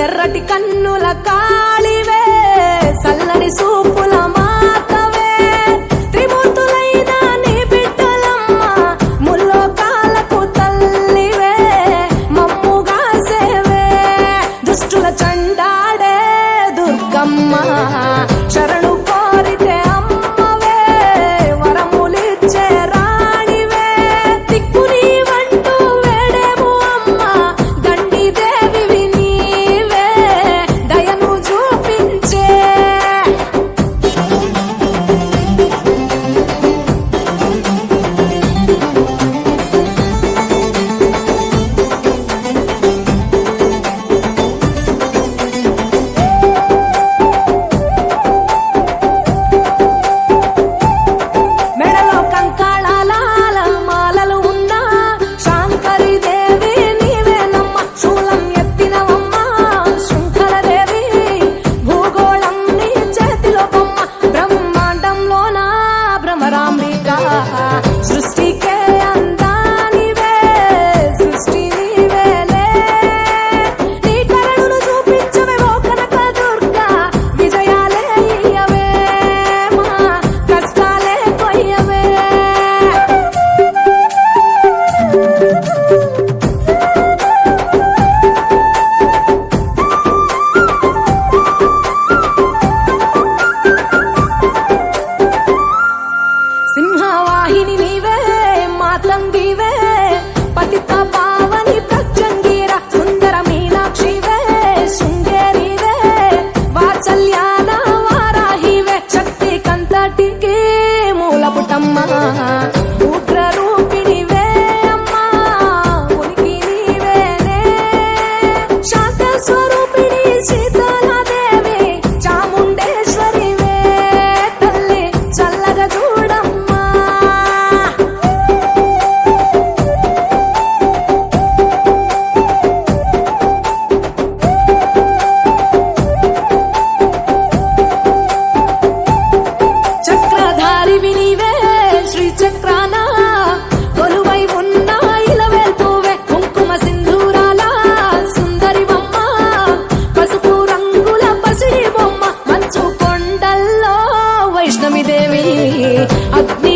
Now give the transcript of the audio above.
ఎర్రటి కన్నుల కాళివే చల్లని సూపుల మాతవే త్రిమూర్తులైన నీ బిడ్డలమ్మ ముల్లోకాలకు తల్లివే మమ్ముగా సేవే దుష్టుల చండాడే దుర్గమ్మ శరణు కోరితే అమ్మవే వరములిచ్చే రాణివే దిక్కు నీవంటూ వేడేము అమ్మ గండి దేవివి నీవే దయను చూపించే మెడలో కంకాళాల మాలలు ఉన్నా శాంకరి దేవి నీవేనమ్మ శూలం ఎత్తినవమ్మ శృంఖలదేవి భూగోళం నీ చేతిలో బొమ్మ బ్రహ్మాండంలోన భ్రమరాంబిక సృష్టికే అందానివే సృష్టి నీవేలే నీ కరుణను చూపించవే ఓ కనక దుర్గా విజయాలే ఇయ్యవే మా కష్టాలే కొయ్యవే సింహవాహిని నీవే మాతంగివే పతిత పావని ప్రత్యంగిర సుందర మీనాక్షివే శృంగేరివే వాత్సల్యాన వారాహివే శక్తి కంతటికి మూలపుటమ్మ ఉగ్ర రూపిణివే అమ్మా ఉనికి నీవేనే శాంత స్వరూపిణి సీతాలాదేవి చాముండేశ్వరివే తల్లి చల్లగా చూడమ్మా చక్రధారివి నీవే శ్రీచక్రాన కొలువై ఉన్న ఇలవేల్పువే కుంకుమ సింధూరాల సుందరి బొమ్మ పసుపు రంగుల పసిడి బొమ్మ మంచు కొండల్లో వైష్ణవి దేవి అగ్ని